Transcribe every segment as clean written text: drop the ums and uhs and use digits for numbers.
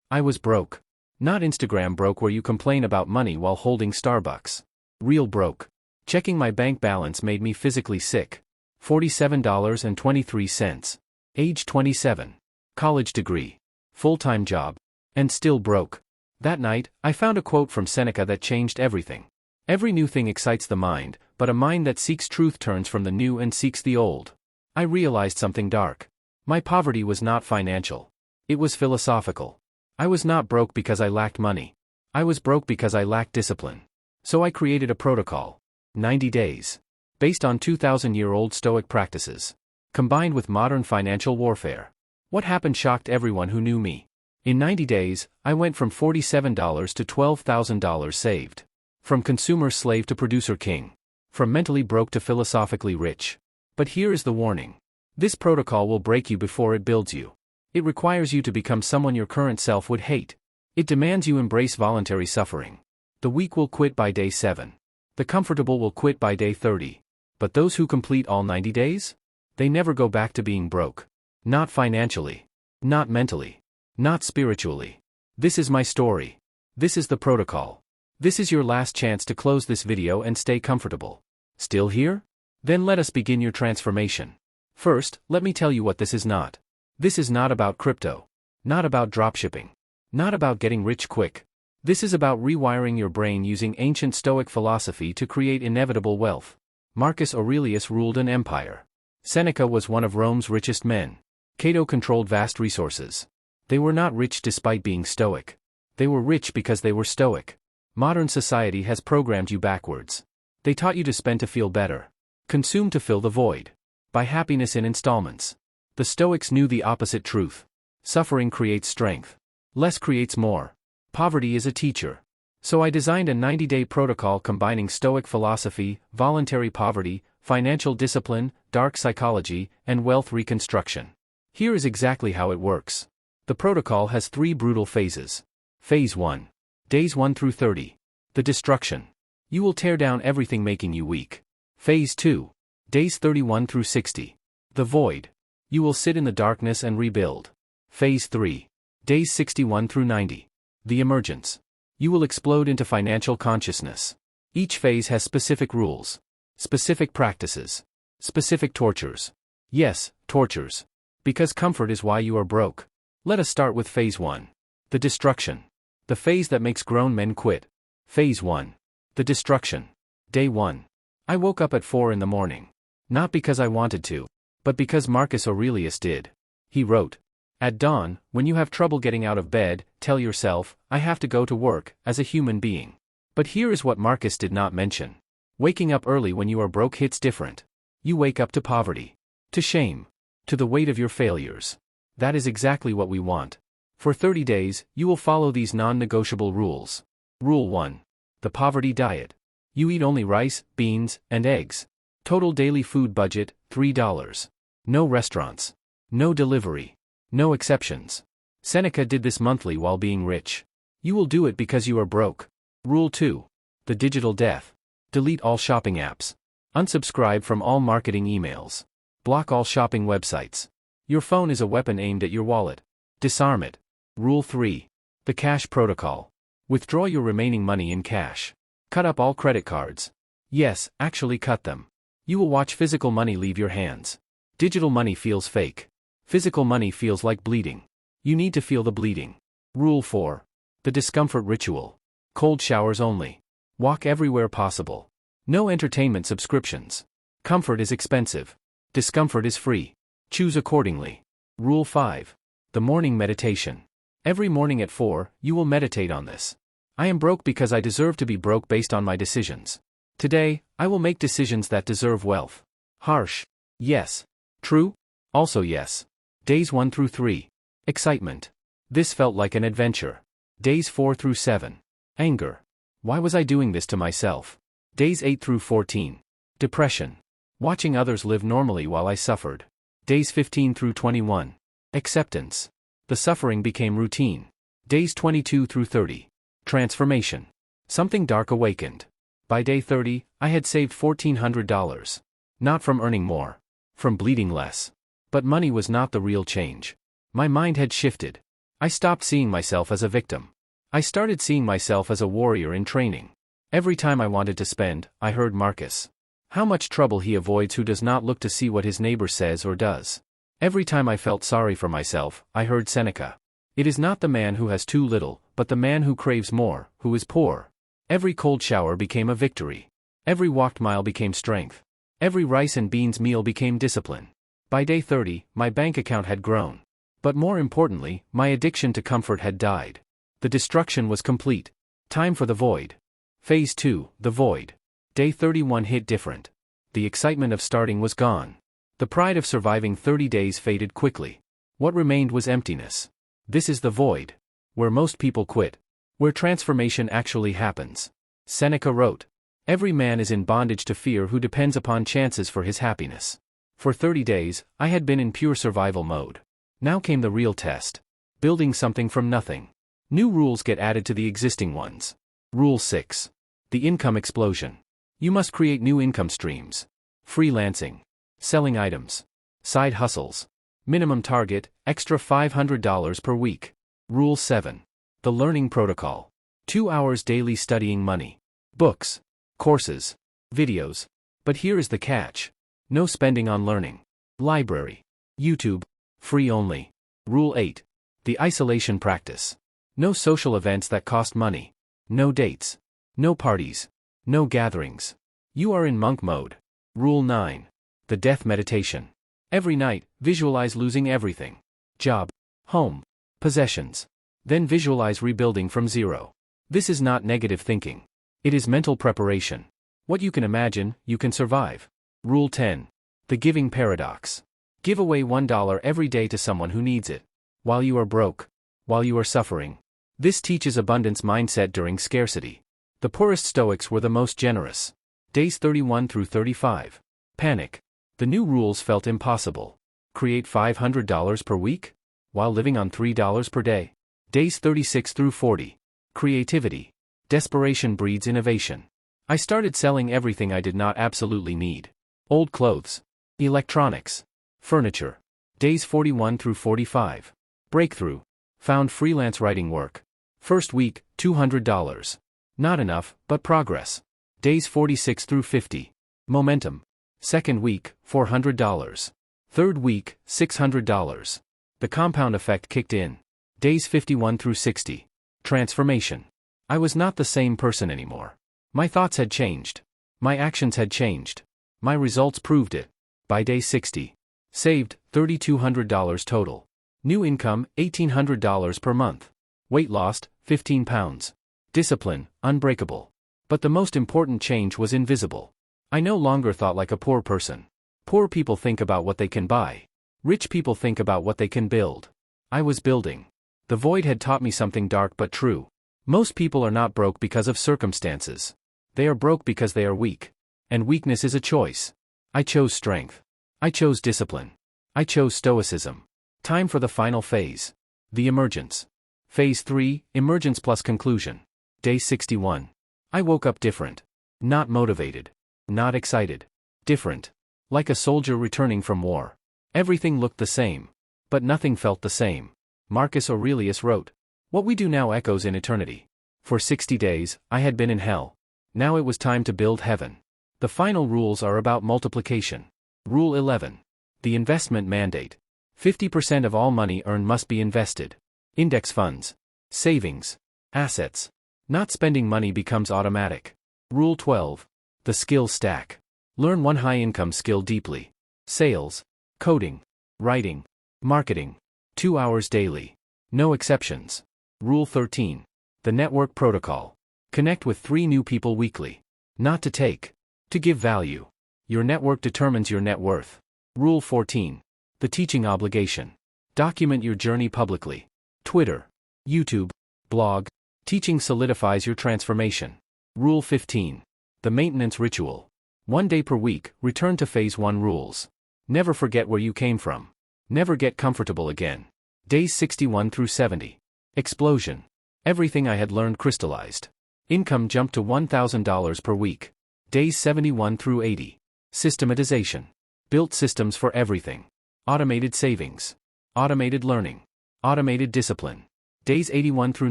I was broke. Not Instagram broke where you complain about money while holding Starbucks. Real broke. Checking my bank balance made me physically sick. $47.23. Age 27. College degree. Full-time job. And still broke. That night, I found a quote from Seneca that changed everything. Every new thing excites the mind, but a mind that seeks truth turns from the new and seeks the old. I realized something dark. My poverty was not financial. It was philosophical. I was not broke because I lacked money. I was broke because I lacked discipline. So I created a protocol. 90 days. Based on 2,000-year-old Stoic practices. Combined with modern financial warfare. What happened shocked everyone who knew me. In 90 days, I went from $47 to $12,000 saved. From consumer slave to producer king. From mentally broke to philosophically rich. But here is the warning. This protocol will break you before it builds you. It requires you to become someone your current self would hate. It demands you embrace voluntary suffering. The weak will quit by day 7. The comfortable will quit by day 30. But those who complete all 90 days? They never go back to being broke. Not financially. Not mentally. Not spiritually. This is my story. This is the protocol. This is your last chance to close this video and stay comfortable. Still here? Then let us begin your transformation. First, let me tell you what this is not. This is not about crypto. Not about dropshipping. Not about getting rich quick. This is about rewiring your brain using ancient Stoic philosophy to create inevitable wealth. Marcus Aurelius ruled an empire. Seneca was one of Rome's richest men. Cato controlled vast resources. They were not rich despite being Stoic. They were rich because they were Stoic. Modern society has programmed you backwards. They taught you to spend to feel better. Consume to fill the void. Buy happiness in installments. The Stoics knew the opposite truth. Suffering creates strength. Less creates more. Poverty is a teacher. So I designed a 90-day protocol combining Stoic philosophy, voluntary poverty, financial discipline, dark psychology, and wealth reconstruction. Here is exactly how it works. The protocol has 3 brutal phases. Phase 1. Days 1 through 30. The destruction. You will tear down everything making you weak. Phase 2. Days 31 through 60. The void. You will sit in the darkness and rebuild. Phase 3. Days 61 through 90. The emergence. You will explode into financial consciousness. Each phase has specific rules. Specific practices. Specific tortures. Yes, tortures. Because comfort is why you are broke. Let us start with phase 1. The destruction. The phase that makes grown men quit. Phase 1. The destruction. Day 1. I woke up at 4 in the morning. Not because I wanted to, but because Marcus Aurelius did. He wrote, "At dawn, when you have trouble getting out of bed, tell yourself, I have to go to work, as a human being." But here is what Marcus did not mention. Waking up early when you are broke hits different. You wake up to poverty. To shame. To the weight of your failures. That is exactly what we want. For 30 days, you will follow these non-negotiable rules. Rule 1. The poverty diet. You eat only rice, beans, and eggs. Total daily food budget, $3. No restaurants. No delivery. No exceptions. Seneca did this monthly while being rich. You will do it because you are broke. Rule 2. The digital death. Delete all shopping apps. Unsubscribe from all marketing emails. Block all shopping websites. Your phone is a weapon aimed at your wallet. Disarm it. Rule 3. The cash protocol. Withdraw your remaining money in cash. Cut up all credit cards. Yes, actually cut them. You will watch physical money leave your hands. Digital money feels fake. Physical money feels like bleeding. You need to feel the bleeding. Rule 4. The discomfort ritual. Cold showers only. Walk everywhere possible. No entertainment subscriptions. Comfort is expensive. Discomfort is free. Choose accordingly. Rule 5. The morning meditation. Every morning at 4, you will meditate on this. I am broke because I deserve to be broke based on my decisions. Today, I will make decisions that deserve wealth. Harsh. Yes. True? Also yes. Days 1 through 3. Excitement. This felt like an adventure. Days 4 through 7. Anger. Why was I doing this to myself? Days 8 through 14. Depression. Watching others live normally while I suffered. Days 15 through 21. Acceptance. The suffering became routine. Days 22 through 30. Transformation. Something dark awakened. By day 30, I had saved $1,400. Not from earning more. From bleeding less. But money was not the real change. My mind had shifted. I stopped seeing myself as a victim. I started seeing myself as a warrior in training. Every time I wanted to spend, I heard Marcus. How much trouble he avoids who does not look to see what his neighbor says or does. Every time I felt sorry for myself, I heard Seneca. It is not the man who has too little, but the man who craves more, who is poor. Every cold shower became a victory. Every walked mile became strength. Every rice and beans meal became discipline. By day 30, my bank account had grown. But more importantly, my addiction to comfort had died. The destruction was complete. Time for the void. Phase 2, the void. Day 31 hit different. The excitement of starting was gone. The pride of surviving 30 days faded quickly. What remained was emptiness. This is the void. Where most people quit. Where transformation actually happens. Seneca wrote. Every man is in bondage to fear who depends upon chances for his happiness. For 30 days, I had been in pure survival mode. Now came the real test. Building something from nothing. New rules get added to the existing ones. Rule 6. The income explosion. You must create new income streams. Freelancing. Selling items. Side hustles. Minimum target, extra $500 per week. Rule 7. The learning protocol. 2 hours daily studying money. Books. Courses. Videos. But here is the catch. No spending on learning. Library. YouTube. Free only. Rule 8. The isolation practice. No social events that cost money. No dates. No parties. No gatherings. You are in monk mode. Rule 9. The death meditation. Every night, visualize losing everything. Job. Home. Possessions. Then visualize rebuilding from zero. This is not negative thinking. It is mental preparation. What you can imagine, you can survive. Rule 10. The giving paradox. Give away $1 every day to someone who needs it. While you are broke. While you are suffering. This teaches abundance mindset during scarcity. The poorest Stoics were the most generous. Days 31 through 35. Panic. The new rules felt impossible. Create $500 per week? While living on $3 per day. Days 36 through 40. Creativity. Desperation breeds innovation. I started selling everything I did not absolutely need. Old clothes. Electronics. Furniture. Days 41 through 45. Breakthrough. Found freelance writing work. First week, $200. Not enough, but progress. Days 46 through 50. Momentum. Second week, $400. Third week, $600. The compound effect kicked in. Days 51 through 60. Transformation. I was not the same person anymore. My thoughts had changed. My actions had changed. My results proved it. By day 60. Saved, $3,200 total. New income, $1,800 per month. Weight lost, 15 pounds. Discipline, unbreakable. But the most important change was invisible. I no longer thought like a poor person. Poor people think about what they can buy. Rich people think about what they can build. I was building. The void had taught me something dark but true. Most people are not broke because of circumstances. They are broke because they are weak. And weakness is a choice. I chose strength. I chose discipline. I chose stoicism. Time for the final phase. The emergence. Phase 3, emergence plus conclusion. Day 61. I woke up different. Not motivated. Not excited. Different. Like a soldier returning from war. Everything looked the same. But nothing felt the same. Marcus Aurelius wrote. What we do now echoes in eternity. For 60 days, I had been in hell. Now it was time to build heaven. The final rules are about multiplication. Rule 11. The investment mandate. 50% of all money earned must be invested. Index funds. Savings. Assets. Not spending money becomes automatic. Rule 12. The skill stack. Learn one high-income skill deeply. Sales. Coding. Writing. Marketing. 2 hours daily. No exceptions. Rule 13. The network protocol. Connect with 3 new people weekly. Not to take. To give value. Your network determines your net worth. Rule 14. The teaching obligation. Document your journey publicly. Twitter. YouTube. Blog. Teaching solidifies your transformation. Rule 15. The maintenance ritual. 1 day per week, return to phase 1 rules. Never forget where you came from. Never get comfortable again. Days 61 through 70. Explosion. Everything I had learned crystallized. Income jumped to $1,000 per week. Days 71 through 80. Systematization. Built systems for everything. Automated savings. Automated learning. Automated discipline. Days 81 through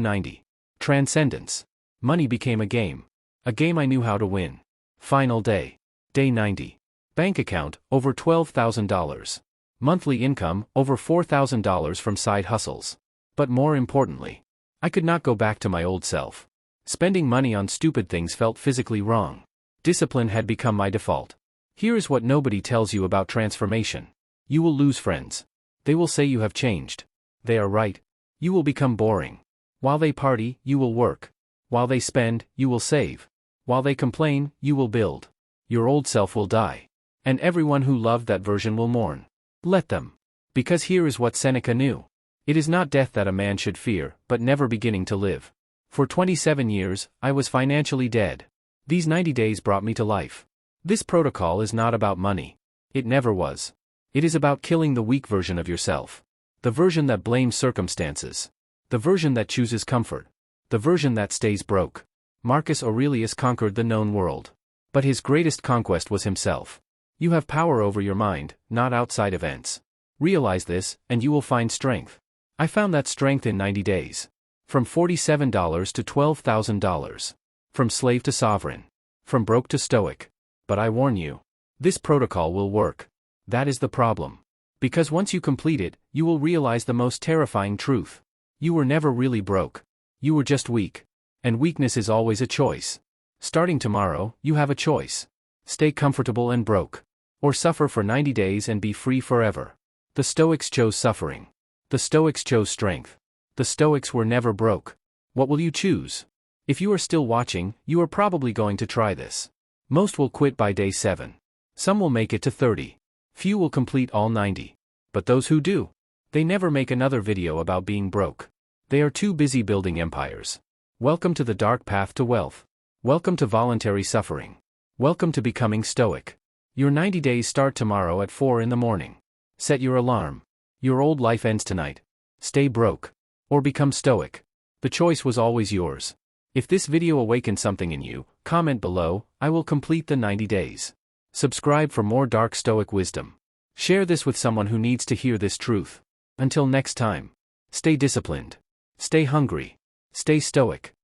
90. Transcendence. Money became a game. A game I knew how to win. Final day. Day 90. Bank account, over $12,000. Monthly income, over $4,000 from side hustles. But more importantly, I could not go back to my old self. Spending money on stupid things felt physically wrong. Discipline had become my default. Here is what nobody tells you about transformation. You will lose friends. They will say you have changed. They are right. You will become boring. While they party, you will work. While they spend, you will save. While they complain, you will build. Your old self will die. And everyone who loved that version will mourn. Let them. Because here is what Seneca knew. It is not death that a man should fear, but never beginning to live. For 27 years, I was financially dead. These 90 days brought me to life. This protocol is not about money. It never was. It is about killing the weak version of yourself. The version that blames circumstances. The version that chooses comfort. The version that stays broke. Marcus Aurelius conquered the known world. But his greatest conquest was himself. You have power over your mind, not outside events. Realize this, and you will find strength. I found that strength in 90 days. From $47 to $12,000. From slave to sovereign. From broke to stoic. But I warn you. This protocol will work. That is the problem. Because once you complete it, you will realize the most terrifying truth. You were never really broke. You were just weak. And weakness is always a choice. Starting tomorrow, you have a choice. Stay comfortable and broke. Or suffer for 90 days and be free forever. The Stoics chose suffering. The Stoics chose strength. The Stoics were never broke. What will you choose? If you are still watching, you are probably going to try this. Most will quit by day 7. Some will make it to 30. Few will complete all 90. But those who do, they never make another video about being broke. They are too busy building empires. Welcome to the dark path to wealth. Welcome to voluntary suffering. Welcome to becoming stoic. Your 90 days start tomorrow at 4 in the morning. Set your alarm. Your old life ends tonight. Stay broke. Or become stoic. The choice was always yours. If this video awakened something in you, comment below. I will complete the 90 days. Subscribe for more dark stoic wisdom. Share this with someone who needs to hear this truth. Until next time. Stay disciplined. Stay hungry. Stay stoic.